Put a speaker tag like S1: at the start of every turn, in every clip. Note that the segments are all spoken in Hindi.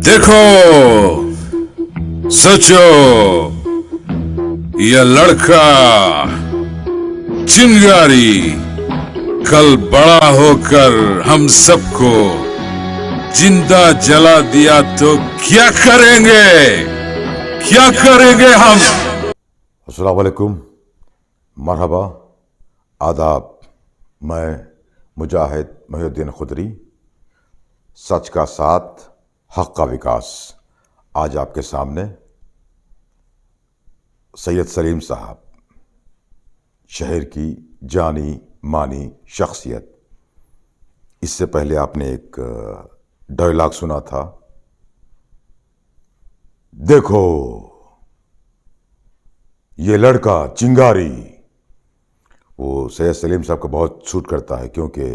S1: देखो, सोचो, यह लड़का चिंगारी कल बड़ा होकर हम सबको जिंदा जला दिया तो क्या करेंगे? क्या करेंगे हम?
S2: अस्सलाम वालेकुम, मरहबा, आदाब। मैं मुजाहिद मोहिउद्दीन खुदरी, सच का साथ, हक का विकास। आज आपके सामने सैयद सलीम साहब, शहर की जानी मानी शख्सियत। इससे पहले आपने एक डायलॉग सुना था, देखो ये लड़का चिंगारी। वो सैयद सलीम साहब को बहुत सूट करता है, क्योंकि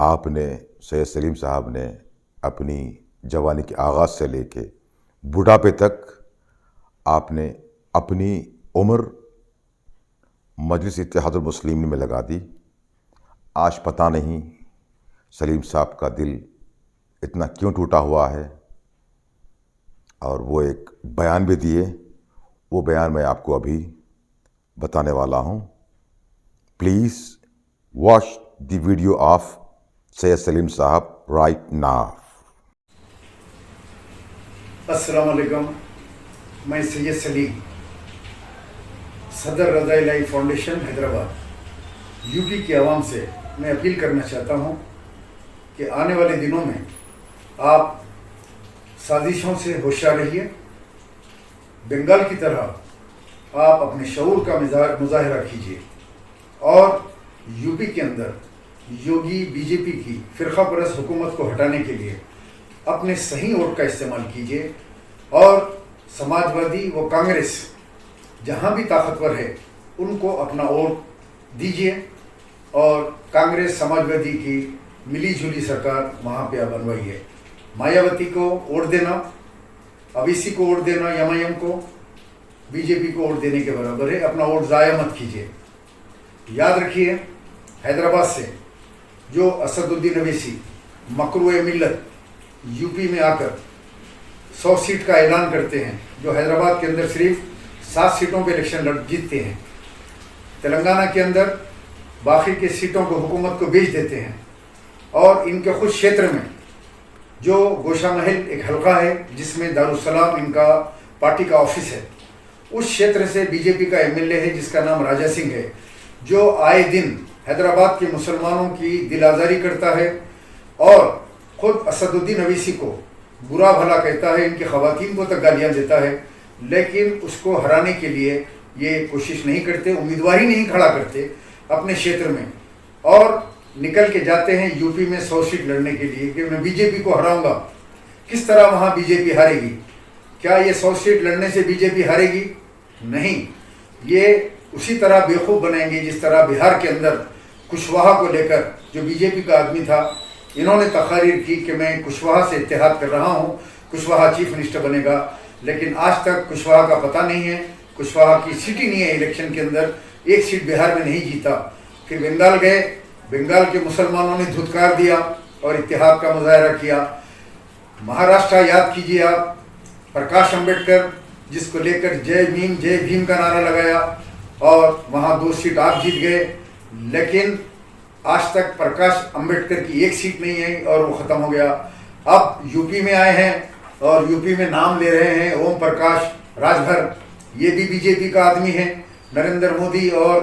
S2: आपने सैयद सलीम साहब ने अपनी जवानी के आगाज़ से लेके बुढ़ापे तक आपने अपनी उम्र मजलिस इत्तेहादुल मुस्लिमीन में लगा दी। आज पता नहीं सलीम साहब का दिल इतना क्यों टूटा हुआ है, और वो एक बयान भी दिए। वो बयान मैं आपको अभी बताने वाला हूँ। Please watch the video of Syed Salim साहब राइट नाउ।
S3: अस्सलाम वालेकुम, मैं सैयद सलीम, सदर रज़ा इलाही फाउंडेशन हैदराबाद, यूपी की आवाम से मैं अपील करना चाहता हूं कि आने वाले दिनों में आप साजिशों से होशियार रहिए। बंगाल की तरह आप अपने शऊर का मुजाहिरा कीजिए और यूपी के अंदर योगी बीजेपी की फ़िरका परस्त हुकूमत को हटाने के लिए अपने सही वोट का इस्तेमाल कीजिए, और समाजवादी व कांग्रेस जहां भी ताकतवर है उनको अपना वोट दीजिए, और कांग्रेस समाजवादी की मिली जुली सरकार वहां पे बनवाइए। मायावती को वोट देना, अवीसी को वोट देना, एमआईएम को, बीजेपी को वोट देने के बराबर है। अपना वोट ज़ाया मत कीजिए। याद रखिए, हैदराबाद से जो असदुद्दीन अवैसी मकरूए मिल्लत यूपी में आकर 100 सीट का ऐलान करते हैं, जो हैदराबाद के अंदर सिर्फ 7 सीटों पे इलेक्शन जीतते हैं, तेलंगाना के अंदर बाकी के सीटों को हुकूमत को बेच देते हैं, और इनके खुद क्षेत्र में जो गोशा महल एक हल्का है जिसमें दारुसलाम इनका पार्टी का ऑफिस है, उस क्षेत्र से बीजेपी का एमएलए है जिसका नाम राजा सिंह है, जो आए दिन हैदराबाद के मुसलमानों की दिल आज़ारी करता है और खुद असदुद्दीन अवैसी को बुरा भला कहता है, इनकी ख़वातीन को तक गालियाँ देता है, लेकिन उसको हराने के लिए ये कोशिश नहीं करते, उम्मीदवार ही नहीं खड़ा करते अपने क्षेत्र में, और निकल के जाते हैं यूपी में 100 सीट लड़ने के लिए कि मैं बीजेपी को हराऊंगा। किस तरह वहाँ बीजेपी हारेगी? क्या ये 100 सीट लड़ने से बीजेपी हारेगी? नहीं, ये उसी तरह बेवकूफ़ बनाएंगे जिस तरह बिहार के अंदर कुशवाहा को लेकर, जो बीजेपी का आदमी था, इन्होंने तकारीर की कि मैं कुशवाहा से इत्तेहाद कर रहा हूँ, कुशवाहा चीफ मिनिस्टर बनेगा, लेकिन आज तक कुशवाहा का पता नहीं है। कुशवाहा की सीट ही नहीं है इलेक्शन के अंदर, एक सीट बिहार में नहीं जीता। फिर बंगाल गए, बंगाल के मुसलमानों ने धुतकार दिया और इत्तेहाद का मुजाहरा किया। महाराष्ट्र याद कीजिए आप, प्रकाश अंबेडकर जिसको लेकर जय भीम का नारा लगाया, और वहाँ 2 सीट आप जीत गए, लेकिन आज तक प्रकाश अंबेडकर की एक सीट नहीं है और वो ख़त्म हो गया। अब यूपी में आए हैं और यूपी में नाम ले रहे हैं ओम प्रकाश राजभर, ये भी बीजेपी का आदमी है। नरेंद्र मोदी और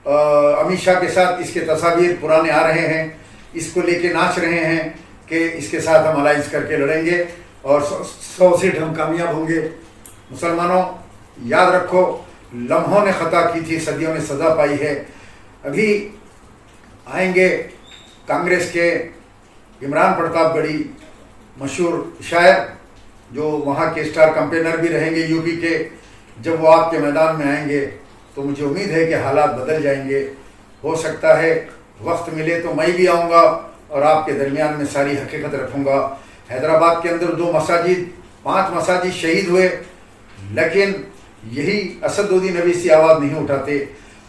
S3: अमित शाह के साथ इसके तस्वीर पुराने आ रहे हैं, इसको लेके नाच रहे हैं कि इसके साथ हम अलाइंस करके लड़ेंगे और 100 सीट हम कामयाब होंगे। मुसलमानों, याद रखो, लम्हों ने ख़ता की थी, सदियों ने सज़ा पाई है। अभी आएंगे कांग्रेस के इमरान प्रतापगढ़ी, मशहूर शायर, जो वहाँ के स्टार कैंपेनर भी रहेंगे यूपी के। जब वो आपके मैदान में आएंगे तो मुझे उम्मीद है कि हालात बदल जाएंगे। हो सकता है वक्त मिले तो मैं भी आऊँगा और आपके दरमियान में सारी हकीकत रखूँगा। हैदराबाद के अंदर 2 मसाजिद, 5 मसाजिद शहीद हुए, लेकिन यही असदुद्दीन अवैसी आवाज़ नहीं उठाते।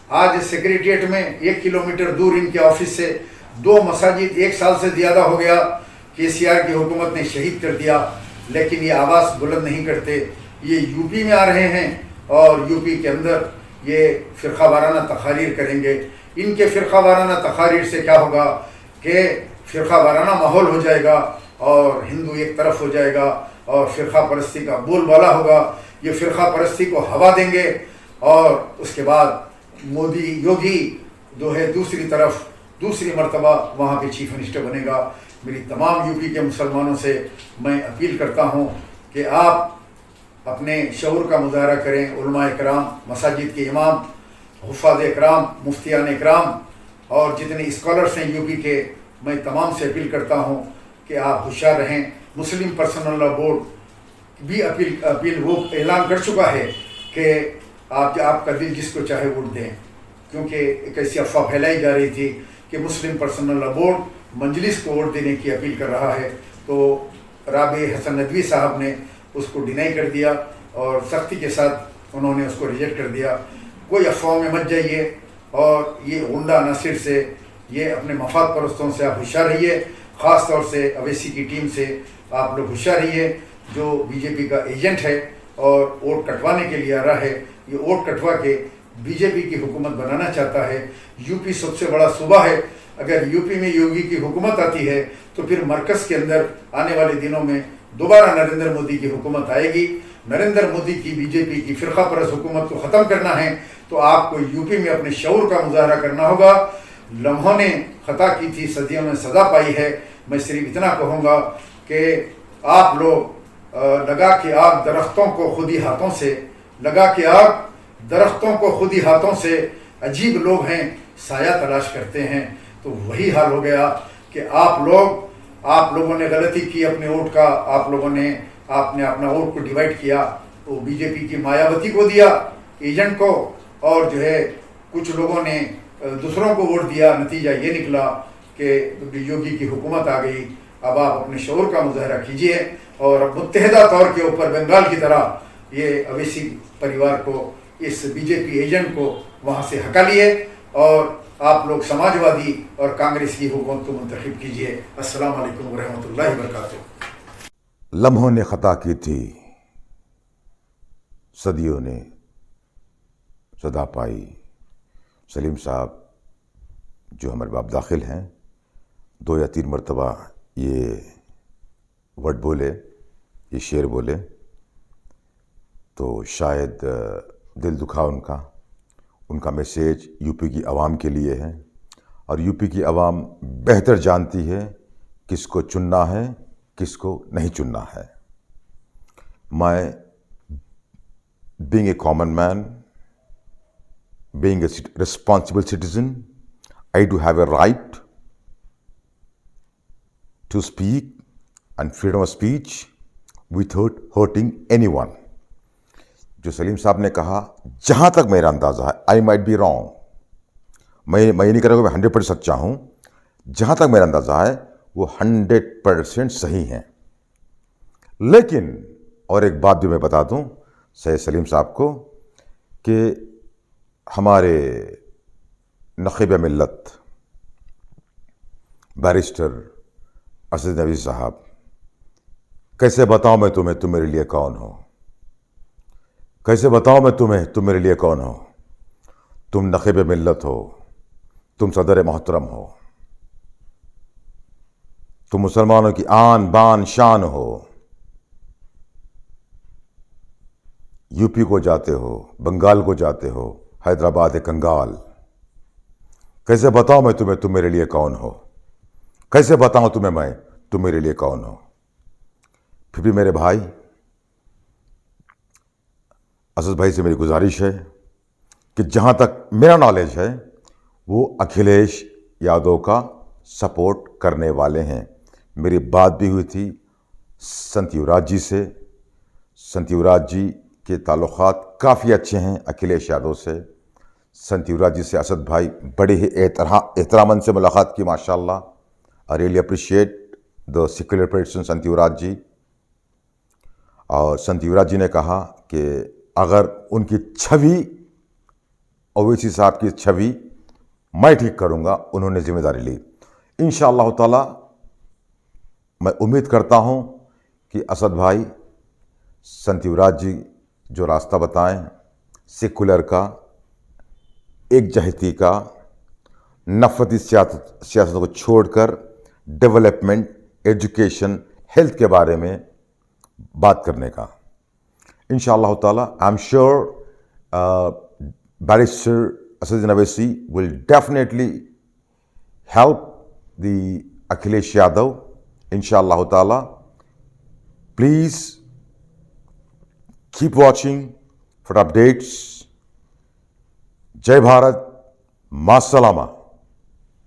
S3: आज सेक्रेटरिएट में 1 किलोमीटर दूर इनके ऑफिस से 2 मसाजिद 1 साल से ज़्यादा हो गया केसीआर की हुकूमत ने शहीद कर दिया। लेकिन ये आवाज़ बुलंद नहीं करते। ये यूपी में आ रहे हैं और यूपी के अंदर ये फ़िरक़ा वाराना तकारीर करेंगे। इनके फ़िरक़ा वाराना तकारीर से क्या होगा कि फ़िरक़ा वाराना माहौल हो जाएगा और हिंदू एक तरफ हो जाएगा और फ़िरक़ा परस्ती का बोलबाला होगा। ये फ़िरक़ा परस्ती को हवा देंगे और उसके बाद मोदी योगी जो है दूसरी मर्तबा वहाँ पे चीफ मिनिस्टर बनेगा। मेरी तमाम यूपी के मुसलमानों से मैं अपील करता हूँ कि आप अपने शऊर का मुजाहरा करें। उलमा इकराम, मसाजिद के इमाम, हुफ़ाज़ इकराम, मुफ्तियान इकराम और जितने स्कॉलर्स हैं यूपी के, मैं तमाम से अपील करता हूँ कि आप होशियार रहें। मुस्लिम पर्सनल लॉ बोर्ड भी अपील वो ऐलान कर चुका है कि आपका दिल जिसको चाहे वोट दें, क्योंकि एक ऐसी अफवाह फैलाई जा रही थी कि मुस्लिम पर्सनल लॉ बोर्ड मजलिस को वोट देने की अपील कर रहा है। तो राबे हसन नदवी साहब ने उसको डिनाई कर दिया और सख्ती के साथ उन्होंने उसको रिजेक्ट कर दिया। कोई अफवाह में मत जाइए और ये गुंडा नासिर से, ये अपने मफाद परस्तों से आप होशियार रहिए। ख़ास तौर से अवैसी की टीम से आप लोग होशियार रहिए। जो बीजेपी का एजेंट है और वोट कटवाने के लिए आ रहा है, ये वोट कटवा के बीजेपी की हुकूमत बनाना चाहता है। यूपी सबसे बड़ा सूबा है। अगर यूपी में योगी की हुकूमत आती है तो फिर मरकज़ के अंदर आने वाले दिनों में दोबारा नरेंद्र मोदी की हुकूमत आएगी। नरेंद्र मोदी की बीजेपी की फ़िरक़ा परस्त हुकूमत को ख़त्म करना है तो आपको यूपी में अपने शऊर का मुजाहरा करना होगा। लम्हों ने ख़ता की थी, सदियों में सज़ा पाई है। मैं सिर्फ इतना कहूँगा कि आप लोग लगा के आग दरख्तों को खुद ही हाथों से, लगा के आग दरख्तों को खुद ही हाथों से, अजीब लोग हैं, साया तलाश करते हैं। तो वही हाल हो गया कि आप लोगों ने गलती की अपने वोट का। आपने अपना वोट को डिवाइड किया, वो बीजेपी की मायावती को दिया, एजेंट को, और जो है कुछ लोगों ने दूसरों को वोट दिया। नतीजा ये निकला कि योगी की हुकूमत आ गई। अब आप अपने शऊर का मुजाहरा कीजिए और अब मुत्तहिदा तौर के ऊपर बंगाल की तरह ये अवैसी परिवार को, इस बीजेपी एजेंट को वहाँ से हटा लिए और आप लोग समाजवादी और कांग्रेस की हुकूमत को मुंतखब कीजिए। अस्सलाम वालेकुम रहमतुल्लाहि व बरकातुहू।
S2: लम्हों ने ख़ता की थी, सदियों ने सदा पाई। सलीम साहब जो हमारे बाप दाखिल हैं, 2 या 3 मरतबा ये वर्ड बोले, ये शेर बोले, तो शायद दिल दुखा उनका मैसेज यूपी की आवाम के लिए है। और यूपी की आवाम बेहतर जानती है किसको चुनना है, किसको नहीं चुनना है। मैं being a common man, being a responsible citizen, I do have a right to speak and freedom of speech without hurting anyone। जो सलीम साहब ने कहा, जहाँ तक मेरा अंदाज़ा है, आई माइट बी रॉन्ग, मैं ये नहीं करूँगा मैं 100% सच्चा हूँ, जहाँ तक मेरा अंदाज़ा है वो 100% सही हैं। लेकिन और एक बात भी मैं बता दूँ सैयद सलीम साहब को कि हमारे नक़ीब मिल्लत बैरिस्टर असद नबी साहब, कैसे बताऊँ मैं तुम्हें तुम मेरे लिए कौन हो, कैसे बताऊँ मैं तुम्हें तुम मेरे लिए कौन हो। तुम नक़ीब मिल्लत हो, तुम सदर मोहतरम हो, तुम मुसलमानों की आन बान शान हो। यूपी को जाते हो, बंगाल को जाते हो, हैदराबाद है कंगाल। कैसे बताऊँ मैं तुम्हें तुम मेरे लिए कौन हो, कैसे बताऊँ तुम्हें मैं तुम मेरे लिए कौन हो। फिर भी मेरे भाई असद भाई से मेरी गुजारिश है कि जहाँ तक मेरा नॉलेज है वो अखिलेश यादव का सपोर्ट करने वाले हैं। मेरी बात भी हुई थी संत युवराज जी से। संत युवराज जी के ताल्लुक़ात काफ़ी अच्छे हैं अखिलेश यादव से। संत युवराज जी से असद भाई बड़े ही एहतरामन से मुलाकात की, माशाल्लाह। I really appreciate the secular person संत युवराज जी। और संत युवराज जी ने कहा कि अगर उनकी छवि, ओवैसी साहब की छवि मैं ठीक करूँगा, उन्होंने जिम्मेदारी ली। इंशाअल्लाह ताला मैं उम्मीद करता हूँ कि असद भाई, संत युवराज जी जो रास्ता बताएं सेकुलर का, एक जहती का, नफरती सियासत को छोड़कर डेवलपमेंट, एजुकेशन, हेल्थ के बारे में बात करने का। इंशाअल्लाह ताला I am sure barrister Asaduddin Owaisi will definitely help the Akhilesh Yadav, inshallah ta'ala. Please keep watching for updates. Jai Bharat, Ma Salama.